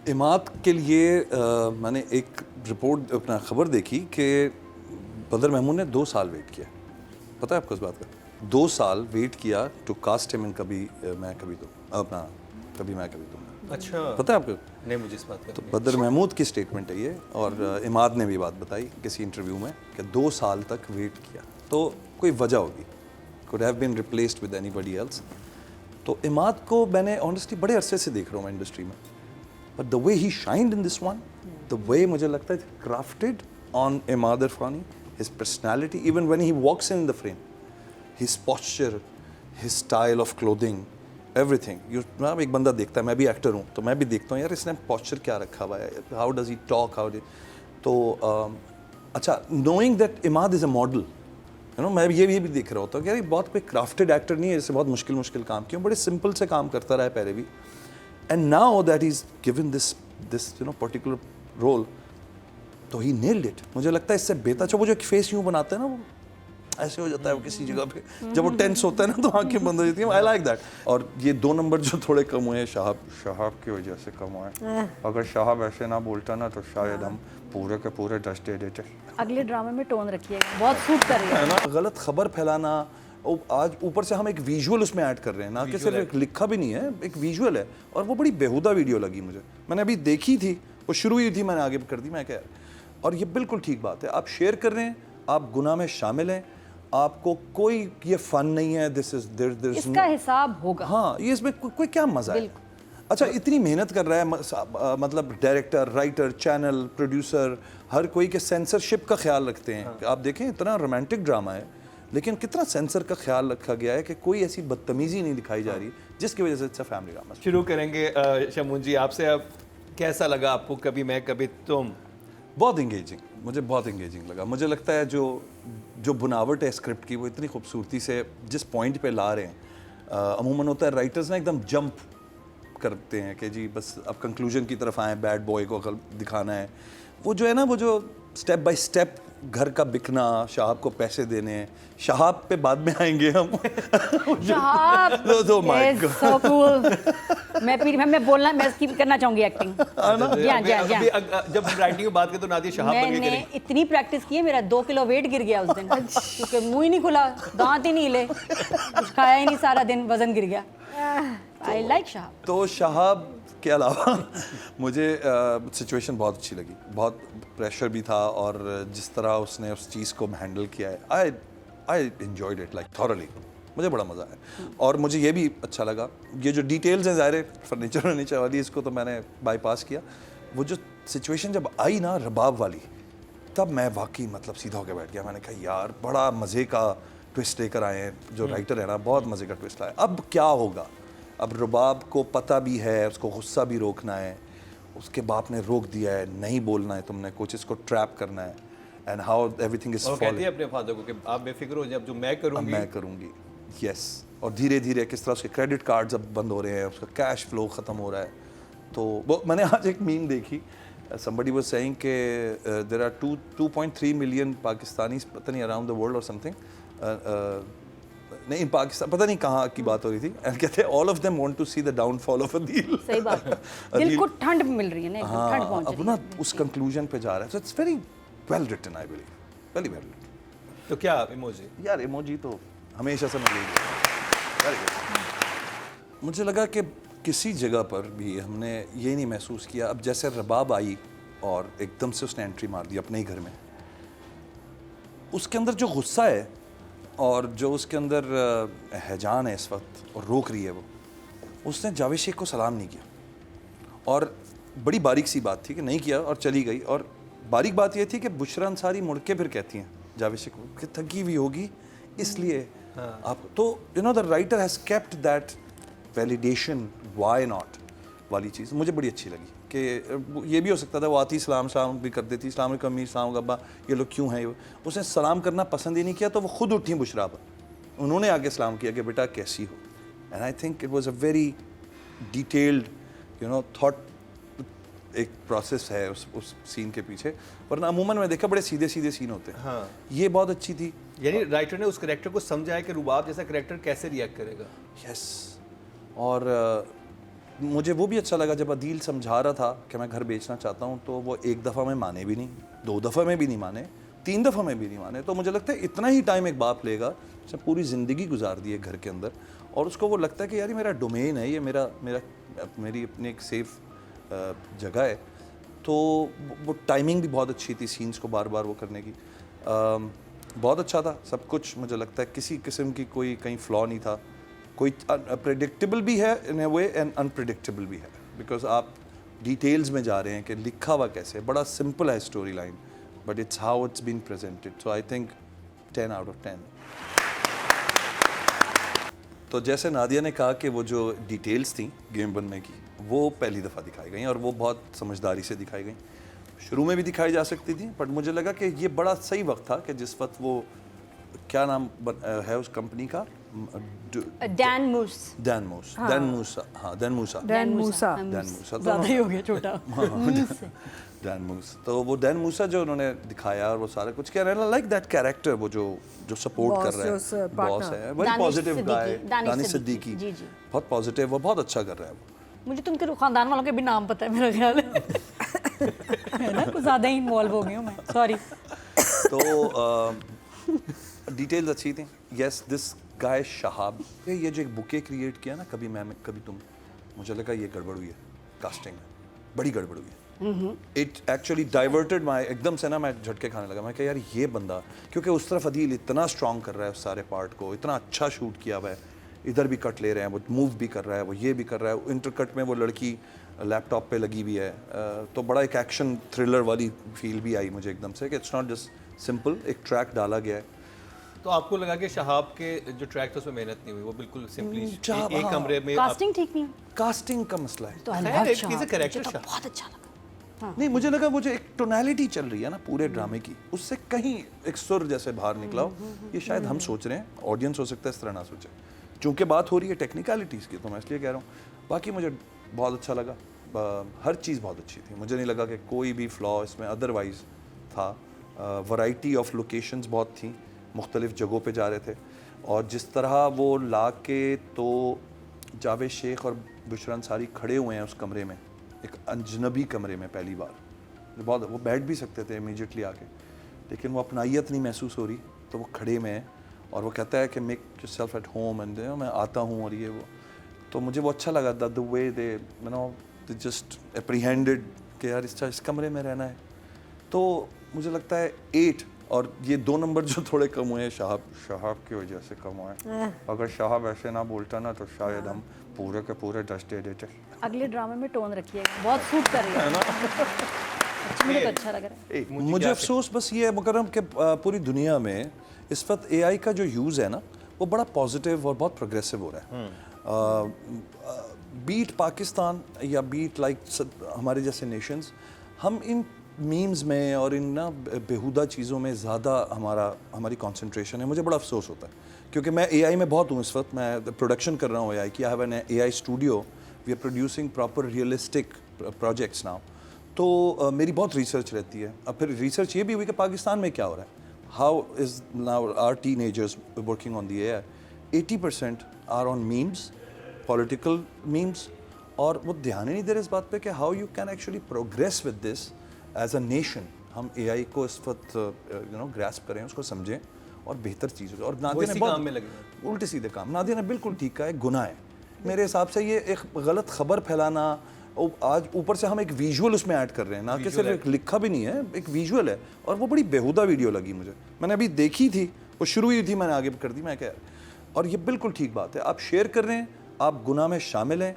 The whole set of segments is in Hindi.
इमाद के लिए मैंने एक रिपोर्ट अपना खबर देखी कि बदर महमूद ने 2 साल वेट किया। पता है आपको इस बात का? 2 साल वेट किया टू कास्ट हिम इन कभी मैं कभी तुम, अपना कभी मैं कभी तुम। अच्छा, पता है आपको? नहीं मुझे इस बात का तो बदर महमूद की स्टेटमेंट है ये, और इमाद ने भी बात बताई किसी इंटरव्यू में कि 2 साल तक वेट किया, तो कोई वजह होगी, could have been replaced with anybody else. तो इमाद को मैंने ऑनेस्टली बड़े अरसे से देख रहा हूँ मैं इंडस्ट्री में, but the way he shined in this one, the way मुझे लगता है crafted on Imaad Irfani, his personality, even when he walks in the frame, his posture, his style of clothing, everything. मैं एक बंदा देखता है, मैं भी एक्टर हूँ तो मैं भी देखता हूँ यार इसने पोस्चर क्या रखा हुआ है, how does he talk, how तो अच्छा, knowing that Imad is a model, you know, मैं ये भी देख रहा होता हूँ कि यार ये बहुत कोई क्राफ्टेड एक्टर नहीं है, जैसे बहुत मुश्किल काम किया, बड़े सिंपल से काम करता रहा है पहले भी, and now that is given this you know particular role, तो ही नेल्ड इट। मुझे लगता है इससे बेहतर, अच्छा वो जो एक फेस यूँ बनाते हैं ना, वो ऐसे हो जाता है वो किसी जगह पे, जब वो टेंस होता है ना तो आंखें बंद हो जाती हैं, आई लाइक दैट। और ये 2 नंबर जो थोड़े कम हुए हैं शहाब की वजह से कम हुए, अगर शहाब ऐसे ना बोलता ना तो शायद हम पूरे के पूरे 10 दे देते। अगले ड्रामे में टोन रखिएगा, बहुत सूट कर रही है ना, गलत खबर फैलाना, आज ऊपर से हम एक विजुअल उसमें ऐड कर रहे हैं ना, कि सिर्फ एक लिखा भी नहीं है, एक विजुअल है, और वो बड़ी बेहुदा वीडियो लगी मुझे। मैंने अभी देखी थी, वो शुरू हुई थी, मैंने आगे कर दी, मैं क्या यार, और ये बिल्कुल ठीक बात है, आप शेयर कर रहे हैं, आप गुनाह में शामिल हैं, आपको कोई ये फन नहीं है, दिस इज देयर इसका हिसाब होगा। हाँ, ये इसमें कोई क्या मजा है? अच्छा, इतनी मेहनत कर रहा है, मतलब डायरेक्टर, राइटर, चैनल, प्रोड्यूसर, हर कोई के सेंसरशिप का ख्याल रखते हैं। आप देखें, इतना रोमांटिक ड्रामा है, लेकिन कितना सेंसर का ख्याल रखा गया है कि कोई ऐसी बदतमीजी नहीं दिखाई जा रही, जिसकी वजह से अच्छा फैमिली ड्रामा। शुरू करेंगे शमून जी आपसे। अब कैसा लगा आपको कभी मैं कभी तुम? बहुत इंगेजिंग, मुझे बहुत इंगेजिंग लगा। मुझे लगता है जो बुनावट है स्क्रिप्ट की, वो इतनी खूबसूरती से जिस पॉइंट पे ला रहे हैं। अमूमन होता है राइटर्स ना एकदम जंप करते हैं कि जी बस अब कंक्लूजन की तरफ आए, बैड बॉय को दिखाना है, वो जो है ना, वो जो स्टेप बाय स्टेप घर का बिकना, शहाब को पैसे देने, शहाब पे बाद में आएंगे हम। शहाब तो माय is so cool। मैं बोलना, मैं इसकी करना चाहूंगी एक्टिंग। जब राइटिंग की बात करें तो नादिया शहाब बन के मैंने करेंगे। इतनी प्रैक्टिस की है, मेरा 2 किलो वेट गिर गया उस दिन, क्योंकि मुंह ही नहीं खुला, दांत ही नहीं हिले, कुछ खाया ही नहीं सारा दिन, वजन गिर गया। I like Shahab. तो शहाब के अलावा मुझे सिचुएशन बहुत अच्छी लगी, बहुत प्रेशर भी था, और जिस तरह उसने उस चीज़ को हैंडल किया है, I enjoyed it like thoroughly. मुझे बड़ा मज़ा आया, और मुझे ये भी अच्छा लगा, ये जो डिटेल्स हैं, ज़ाहिर फर्नीचर वाली, इसको तो मैंने बाईपास किया। वो जो सिचुएशन जब आई ना रबाब वाली, तब मैं वाकई मतलब सीधा होकर बैठ गया। मैंने कहा यार बड़ा मज़े का ट्विस्ट लेकर आए हैं, जो राइटर है ना, बहुत मज़े का ट्विस्ट लाया। अब क्या होगा? अब रबाब को पता भी है, उसको गुस्सा भी रोकना है, उसके बाप ने रोक दिया है, नहीं बोलना है तुमने कुछ, इसको ट्रैप करना है, एंड हाउ एवरीथिंग इज कहती है अपने फादर को कि आप बेफिक्र हो जाए, अब जो मैं करूंगी मैं करूंगी, यस। और धीरे धीरे किस तरह उसके क्रेडिट कार्ड्स अब बंद हो रहे हैं, उसका कैश फ्लो ख़त्म हो रहा है। तो वो मैंने आज एक मीम देखी, somebody was saying कि there are 2.3 million पाकिस्तानीज़, पता नहीं अराउंड द वर्ल्ड और समथिंग, नहीं पाकिस्तान, पता नहीं कहाँ की बात हो रही थी, एंड कहते हैं all of them want to see the downfall of a deal. सही बात है, दिल को ठंड मिल रही है ना, ठंड पहुंच रही है। अब ना उस कंक्लूजन पे जा रहा है, so it's very well written, I believe, very well written. तो क्या इमोजी? यार इमोजी तो हमेशा से मिलेगी, वेरी गुड। मुझे लगा कि किसी जगह पर भी हमने ये नहीं महसूस किया, अब जैसे रबाब आई और एकदम से उसने एंट्री मार दी अपने ही घर में, उसके अंदर जो गुस्सा है और जो उसके अंदर हैजान है इस वक्त और रोक रही है, वो उसने जावेद शेख को सलाम नहीं किया, और बड़ी बारीक सी बात थी कि नहीं किया और चली गई। और बारीक बात ये थी कि बुशरा अंसारी मुड़ के फिर कहती हैं जावेद शेख को कि थकी हुई होगी इसलिए आप, तो you know the writer has kept that validation why not वाली चीज़ मुझे बड़ी अच्छी लगी, कि ये भी हो सकता था वो आती सलाम भी कर देती, इस्लाम अम्मी, इस्लाम अब्बा, ये लोग क्यों हैं, उसने सलाम करना पसंद ही नहीं किया, तो वो खुद उठी बुशरा पर, उन्होंने आगे सलाम किया कि बेटा कैसी हो। And I think it was a very detailed you know thought, एक प्रोसेस है उस सीन के पीछे, वरना अमूमन मैं देखा बड़े सीधे सीन होते हैं। हाँ, ये बहुत अच्छी थी, यानी राइटर ने उस कैरेक्टर को समझा है कि रुबाब जैसा कैरेक्टर कैसे रिएक्ट करेगा। यस। और मुझे वो भी अच्छा लगा जब अदील समझा रहा था कि मैं घर बेचना चाहता हूँ, तो वो एक दफ़ा में माने भी नहीं, 2 दफ़ा में भी नहीं माने, 3 दफ़ा में भी नहीं माने। तो मुझे लगता है इतना ही टाइम एक बाप लेगा, उसने पूरी ज़िंदगी गुजार दी है घर के अंदर, और उसको वो लगता है कि यार ये मेरा डोमेन है, ये मेरी अपनी एक सेफ जगह है। तो वो टाइमिंग भी बहुत अच्छी थी सीन्स को बार बार वो करने की। बहुत अच्छा था सब कुछ। मुझे लगता है किसी किस्म की कोई कहीं फ्लॉ नहीं था। कोई प्रेडिक्टेबल भी है इन ए वे एंड अनप्रेडिक्टेबल भी है, बिकॉज आप डिटेल्स में जा रहे हैं कि लिखा हुआ कैसे है। बड़ा सिंपल है storyline, but it's how it's been presented. So I think 10 out of 10। तो जैसे नादिया ने कहा कि वो जो डिटेल्स थी गेम बनने की, वो पहली दफ़ा दिखाई गई और वो बहुत समझदारी से दिखाई गई। शुरू में भी दिखाई जा सकती थी, बट मुझे लगा कि ये बड़ा सही वक्त था कि जिस वक्त वो, क्या नाम है उस कंपनी का, डैन मूस। डैन मूसा। डैन मूसा। तो ज़्यादा ही हो गया छोटा। डैन मूसा, तो वो डैन मूसा जो उन्होंने दिखाया और वो सारा कुछ किया, लाइक दैट कैरेक्टर, वो जो सपोर्ट कर रहा है, बॉस है, वेरी पॉजिटिव गाय, दानिश सिद्दीकी, बहुत पॉजिटिव, वो बहुत अच्छा कर रहा है। वो मुझे तो उनके खानदान वालों के भी नाम पता है, मेरा ख्याल है ना, कुछ ज़्यादा ही इन्वॉल्व हो गई हूँ मैं, सॉरी। तो डिटेल्स अच्छी थी। यस, दिस गाय शहाब, ये जो एक बुके क्रिएट किया ना, कभी मैं कभी तुम, मुझे लगा ये गड़बड़ हुई है कास्टिंग में, बड़ी गड़बड़ हुई है। इट एक्चुअली डाइवर्टेड माई, एकदम से ना मैं झटके खाने लगा। मैं कहा यार ये बंदा, क्योंकि उस तरफ अदील इतना स्ट्रॉन्ग कर रहा है उस सारे पार्ट को, इतना अच्छा शूट किया हुआ है, इधर भी कट ले रहे हैं, वो मूव भी कर रहा है, वो ये भी कर रहा है, इंटरकट में वो लड़की लैपटॉप पे लगी हुई है, तो बड़ा एक एक्शन थ्रिलर वाली फील भी आई मुझे एकदम से कि इट्स नॉट जस्ट सिंपल, एक ट्रैक डाला गया है। तो आपको लगा कि शहाब के जो ट्रैक था उसमें मेहनत नहीं हुई, वो बिल्कुल सिंपली एक हाँ। कमरे में कास्टिंग ठीक नहीं है कास्टिंग का मसला है। तो कैरेक्टर मुझे तो बहुत अच्छा लगा। नहीं, मुझे लगा वो जो एक टोनैलिटी चल रही है ना पूरे ड्रामे की, उससे कहीं एक सुर जैसे बाहर निकला हो। ये शायद हम सोच रहे हैं, ऑडियंस हो सकता है इस तरह ना सोचे, चूँकि बात हो रही है टेक्निकलिटीज़ की, तो मैं इसलिए कह रहा हूँ। बाकी मुझे बहुत अच्छा लगा, हर चीज़ बहुत अच्छी थी। मुझे नहीं लगा कि कोई भी फ्लॉ इसमें अदरवाइज था। वैरायटी ऑफ लोकेशंस बहुत थी, मुख्तलिफ जगहों पे जा रहे थे, और जिस तरह वो ला के तो जावेद शेख और बुशरा अंसारी खड़े हुए हैं उस कमरे में, एक अजनबी कमरे में पहली बार, बहुत, वो बैठ भी सकते थे इमीडिएटली आके, लेकिन वो अपनाइयत नहीं महसूस हो रही, तो वो खड़े में है और वो कहता है कि make yourself at home and मैं आता हूँ और ये वो। तो मुझे वो अच्छा लगा the way they they just apprehended कि यार इस कमरे में रहना है। तो मुझे लगता है 8, और ये 2 नंबर जो थोड़े कम हुए हैं शहाब की वजह से कम हुए। अगर शहाब ऐसे ना बोलता ना तो शायद हम पूरे के पूरे 10 दे देते। अगले ड्रामे में टोन रखिएगा, बहुत सूट कर रही है। मुझे तो अच्छा लग रहा है। मुझे अफसोस बस ये है मुकर्रम कि पूरी दुनिया में इस वक्त AI का जो यूज़ है ना, वो बड़ा पॉजिटिव और बहुत प्रोग्रेसिव हो रहा है। बीट पाकिस्तान या बीट लाइक हमारे जैसे नेशंस, हम इन मीम्स में और इन ना बेहुदा चीज़ों में ज़्यादा हमारी कंसंट्रेशन है। मुझे बड़ा अफसोस होता है, क्योंकि मैं AI में बहुत हूँ इस वक्त, मैं प्रोडक्शन कर रहा हूँ AI की। I have an AI studio, we are producing proper realistic projects now. तो मेरी बहुत रिसर्च रहती है। अब फिर रिसर्च ये भी हुई कि पाकिस्तान में क्या हो रहा है, how is now are teenagers working on the AI। 80% are on memes, political memes, और वो ध्यान ही नहीं दे रहे इस बात पे कि how you can actually progress with this as a nation. हम AI को इस वक्त ग्रैस्प करें, उसको समझें और बेहतर चीज़। और नादिया ने काम में लगे उल्टे सीधे काम, नादिया ने बिल्कुल ठीक कहा है, गुनाह है मेरे हिसाब से। ये एक गलत खबर फैलाना, आज ऊपर से हम एक विजुअल उसमें ऐड कर रहे हैं, ना कि सिर्फ एक लिखा भी नहीं है, एक विजुअल है, और वो बड़ी बेहुदा वीडियो लगी मुझे। मैंने अभी देखी थी, वो शुरू हुई थी, मैंने आगे कर दी। मैं क्या, और ये बिल्कुल ठीक बात है, आप शेयर कर रहे हैं, आप गुनाह में शामिल हैं,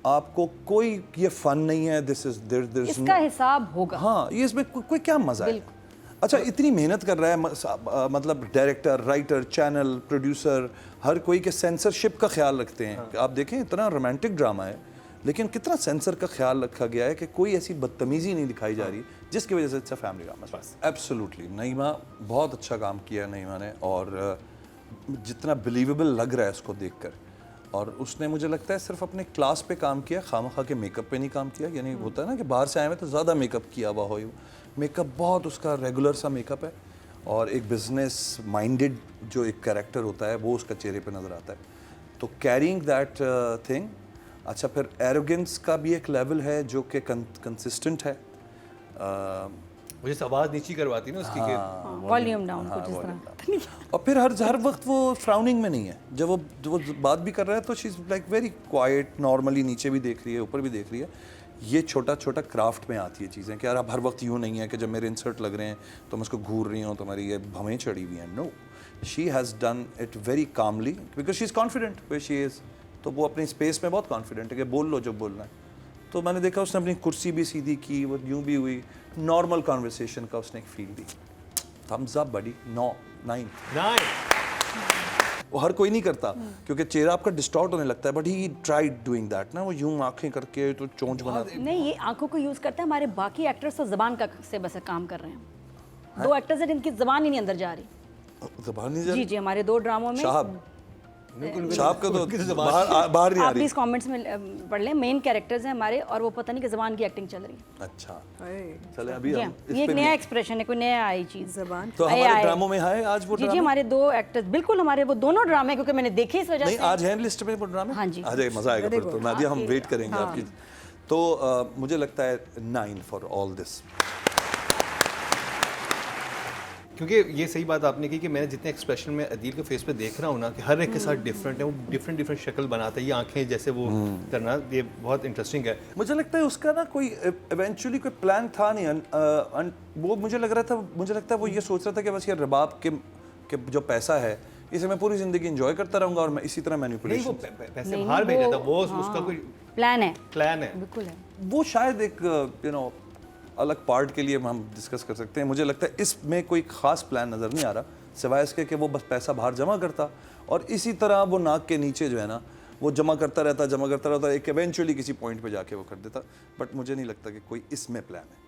आपको कोई ये फन नहीं है, दिस इज देयर इसका हिसाब होगा। हाँ, ये इसमें कोई क्या मजा है। अच्छा, इतनी मेहनत कर रहा है, मतलब डायरेक्टर, राइटर, चैनल, प्रोड्यूसर, हर कोई के सेंसरशिप का ख्याल रखते हैं। आप देखें, इतना रोमांटिक ड्रामा है, लेकिन कितना सेंसर का ख्याल रखा गया है कि कोई ऐसी बदतमीजी नहीं दिखाई जा रही, जिसकी वजह से अच्छा फैमिली ड्रामा। एब्सोल्युटली, नईमा बहुत अच्छा काम किया नईमा ने, और जितना बिलीवेबल लग रहा है उसको देखकर। और उसने, मुझे लगता है, सिर्फ अपने क्लास पे काम किया, खामखा के मेकअप पे नहीं काम किया। यानी होता है ना कि बाहर से आए हुए तो ज़्यादा मेकअप किया हुआ हो, मेकअप बहुत उसका रेगुलर सा मेकअप है, और एक बिजनेस माइंडेड जो एक कैरेक्टर होता है वो उसका चेहरे पे नज़र आता है। तो कैरिंग दैट थिंग, अच्छा, फिर एरोगेंस का भी एक लेवल है जो कि कंसिस्टेंट है। मुझे से आवाज़ नीची करवाती ना उसकी कि वॉल्यूम डाउन हाँ, कुछ इस volume तरह। और फिर हर वक्त वो फ्राउनिंग में नहीं है। जब वो बात भी कर रहा है तो she is like very quite, normally नीचे भी देख रही है, ऊपर भी देख रही है। ये छोटा छोटा क्राफ्ट में आती है चीज़ें कि यार आप हर वक्त यूँ नहीं है कि जब मेरे इंसर्ट लग रहे हैं तो मैं उसको घूर रही हूँ, तुम्हारी ये भवें चढ़ी हुई हैं। No, she has done it very calmly because she is confident way she is. तो वो अपनी स्पेस में बहुत कॉन्फिडेंट है कि बोल लो जो बोलना है। तो मैंने देखा उसने अपनी कुर्सी भी सीधी की, वो यूँ भी हुई, नॉर्मल कॉन्वर्सेशन का उसने एक फील दी। थम्स अप बडी, 9 9। वो हर कोई नहीं करता क्योंकि चेहरा आपका डिस्टॉर्ट होने लगता है, but he tried doing that ना। वो यूं आंखें करके तो चोंच बना। नहीं, ये आंखों को यूज करता है। हमारे बाकी एक्टर्स तो जबान का से बस काम कर रहे हैं। 2 एक्टर्स हैं जिनकी जबान ही नहीं अंदर जा रही। ज़बान नहीं जा जी रही। जी, हमारे 2 ड्रामों में। शाहब शाहब का तो बाहर नहीं आ आप रही। प्लीज कमेंट्स में पढ़ लें। मेन कैरेक्टर्स हैं हमारे और वो पता नहीं कि जबान की एक्टिंग चल रही है। अच्छा, चले अभी जी हम हाँ, ये एक नया एक्सप्रेशन है, कोई नया आई चीज। जबान तो आए, हमारे आए। ड्रामों में है आज वो जी जी, ड्रामे? हमारे 2 एक्टर्स बिल्कुल हमारे वो दोनों ड्रामे, क्योंकि मैंने देखे इस वजह नहीं, से। आज है लिस्ट में वो ड्रामे। हाँ जी। आ जाएगा, मजा आएगा फिर तो। नादिया, हम वेट करेंगे हाँ। आपकी। तो मुझे लगता है 9 फॉर ऑल दिस। क्योंकि ये सही बात आपने की कि मैंने जितने एक्सप्रेशन में अदील के फेस पे देख रहा हूँ ना कि हर एक के साथ डिफरेंट है, वो डिफरेंट डिफरेंट शक्ल बनाता है, ये आंखें जैसे वो करना, ये बहुत इंटरेस्टिंग है। मुझे लगता है उसका ना कोई इवेंचुअली कोई प्लान था नहीं। वो मुझे लगता है वो ये सोच रहा था कि बस ये रबाब के जो पैसा है इसे मैं पूरी जिंदगी एंजॉय करता रहूंगा और मैं इसी तरह नहीं, वो मैनिपुलेशन। पैसे नहीं, बाहर नहीं, भेजा वो- था वो, हाँ। उसका कोई प्लान है, प्लान है। बिल्कुल है। वो शायद एक अलग पार्ट के लिए हम डिस्कस कर सकते हैं। मुझे लगता है इसमें कोई खास प्लान नज़र नहीं आ रहा, सिवाय इसके कि वो बस पैसा बाहर जमा करता और इसी तरह वो नाक के नीचे जो है ना वो जमा करता रहता, एक इवेंचुअली किसी पॉइंट पे जाके वो कर देता। बट मुझे नहीं लगता कि कोई इसमें प्लान है।